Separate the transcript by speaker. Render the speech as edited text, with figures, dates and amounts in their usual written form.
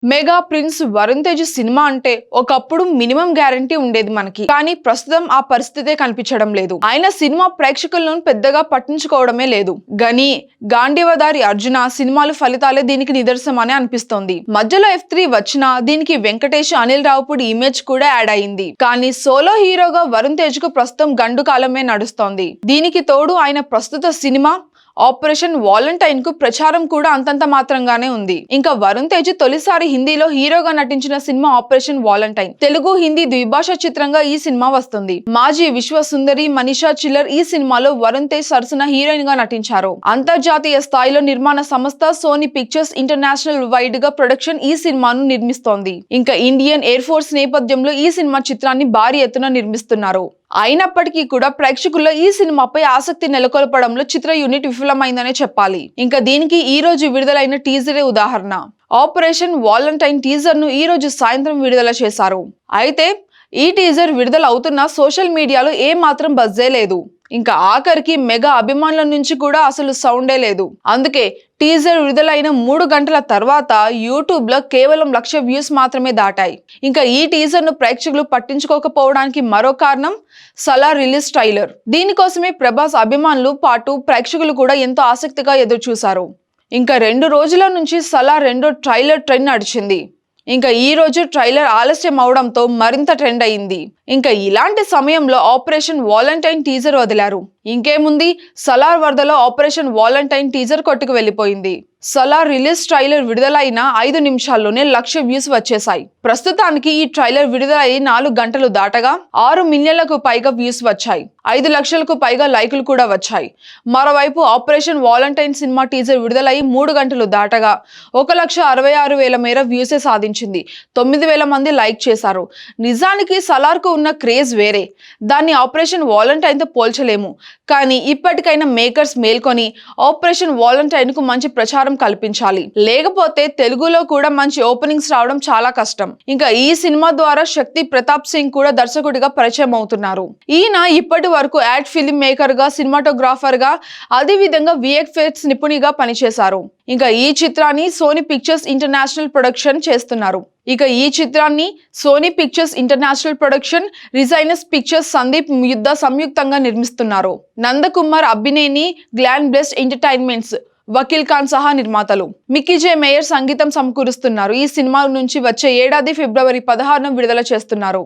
Speaker 1: Mega prince Varun Tej cinema అంటే ఒకప్పుడు minimum guarantee ఉండేది మనకి. కానీ ప్రస్తుతం ఆ పరిస్థితే కనిపించడం లేదు. ఆయన సినిమా ప్రేక్షకులను పెద్దగా పట్టించుకోవడమే లేదు. గని గాంధీవదారి అర్జున సినిమాలు ఫలితాలే దీనికి నిదర్శనమని అనిపిస్తోంది. మధ్యలో F3 వచ్చినా దీనికి వెంకటేష్ అనిల్ రావుపూడి ఇమేజ్ కూడా యాడ్ అయింది. కానీ సోలో హీరోగా వరుణ్ తేజ్ కు ప్రస్తుతం గండు కాలమే నడుస్తోంది. దీనికి తోడు ఆయన ప్రస్తుత సినిమా ఆపరేషన్ వాలంటైన్ కు ప్రచారం కూడా అంతంత మాత్రంగానే ఉంది. ఇంకా వరుణ్ తేజ్ తొలిసారి హిందీలో హీరోగా నటించిన cinema operation Valentine. Telugu Hindi ద్విభాషా చిత్రంగా ఈ సినిమా వస్తుంది. మాజీ విశ్వ సుందరి మనీషా చిల్లర్ ఈ సినిమాలో వరుణ్ తేజ్ సరసన హీరోయిన్ గా నటించారు. అంతర్జాతీయ స్థాయిలో నిర్మాణ సంస్థ సోనీ పిక్చర్స్ ఇంటర్నేషనల్ వైడ్ గా ప్రొడక్షన్ ఈ సినిమాను నిర్మిస్తోంది. ఇంకా ఇండియన్ ఎయిర్ ఫోర్స్ నేపథ్యంలో ఈ సినిమా చిత్రాన్ని భారీ ఎత్తున నిర్మిస్తున్నారు. అయినప్పటికీ కూడా ప్రేక్షకుల్లో ఈ సినిమాపై ఆసక్తి నెలకొల్పడంలో చిత్ర యూనిట్ విఫలమైందనే చెప్పాలి. ఇంకా దీనికి ఈ రోజు విడుదలైన టీజరే ఉదాహరణ. ఆపరేషన్ వాలంటైన్ టీజర్ ను ఈ రోజు సాయంత్రం విడుదల చేశారు. అయితే ఈ టీజర్ విడుదల అవుతున్న సోషల్ మీడియాలో ఏ మాత్రం బజ్జే లేదు. ఇంకా ఆఖరికి మెగా అభిమానుల నుంచి కూడా అసలు సౌండే లేదు. అందుకే టీజర్ విడుదలైన 3 గంటల తర్వాత యూట్యూబ్ లో కేవలం 1,00,000 వ్యూస్ మాత్రమే దాటాయి. ఇంకా ఈ టీజర్ ను ప్రేక్షకులు పట్టించుకోకపోవడానికి మరో కారణం సలార్ రిలీజ్ ట్రైలర్. దీనికోసమే ప్రభాస్ అభిమానులు పాటు ప్రేక్షకులు కూడా ఎంతో ఆసక్తిగా ఎదురు చూశారు. ఇంకా 2 రోజుల నుంచి సలార్ రెండో ట్రైలర్ ట్రెండ్ నడిచింది. ఇంకా ఈ రోజు ట్రైలర్ ఆలస్యం అవడంతో మరింత ట్రెండ్ అయింది. ఇంకా ఇలాంటి సమయంలో ఆపరేషన్ వాలంటైన్ టీజర్ వదిలారు. ఇంకేముంది, సలార్ వరదలో ఆపరేషన్ వాలంటైన్ టీజర్ కొట్టుకు వెళ్ళిపోయింది. సలార్ రిలీజ్ ట్రైలర్ విడుదలైన 5 నిమిషాల్లోనే 1,00,000 వ్యూస్ వచ్చేసాయి. ప్రస్తుతానికి ఈ ట్రైలర్ విడుదలై 4 గంటలు దాటగా 6 మిలియన్లకు పైగా వ్యూస్ వచ్చాయి. 5 లక్షలకు పైగా లైకులు కూడా వచ్చాయి. మరోవైపు ఆపరేషన్ వాలంటైన్ సినిమా టీజర్ విడుదలై 3 గంటలు దాటగా 1,66,000 మేర వ్యూసే సాధించింది. 9,000 మంది లైక్ చేశారు. నిజానికి సలార్ కు ఉన్న క్రేజ్ వేరే. దాన్ని ఆపరేషన్ వాలంటైన్ తో పోల్చలేము. కానీ ఇప్పటికైనా మేకర్స్ మేల్కొని ఆపరేషన్ వాలంటైన్ కు మంచి ప్రచారం కల్పించాలి. లేకపోతే తెలుగులో కూడా మంచి ఓపెనింగ్స్ రావడం చాలా కష్టం. ఇంకా ఈ సినిమా ద్వారా శక్తి ప్రతాప్ సింగ్ కూడా దర్శకుడిగా పరిచయం అవుతున్నారు. ఈయన ఇప్పటి వరకు యాడ్ ఫిల్మ్ మేకర్ గా, సినిమాటోగ్రాఫర్ గా, అదే విధంగా VFX నిపుణిగా పనిచేశారు. ఇంకా ఈ చిత్రాన్ని సోనీ పిక్చర్స్ ఇంటర్నేషనల్ ప్రొడక్షన్ చేస్తున్నారు. ఇక ఈ చిత్రాన్ని సోనీ పిక్చర్స్ ఇంటర్నేషనల్ ప్రొడక్షన్, రిజైనస్ పిక్చర్స్ సందీప్ యుద్ధ సంయుక్తంగా నిర్మిస్తున్నారు. నందకుమార్ అబ్బినేని, గ్లాన్ బ్లెస్ ఎంటర్టైన్మెంట్స్, వకీల్ ఖాన్ సహా నిర్మాతలు. మిక్కీ జే మేయర్ సంగీతం సమకూరుస్తున్నారు. ఈ సినిమా నుంచి వచ్చే ఏడాది ఫిబ్రవరి 16న విడుదల చేస్తున్నారు.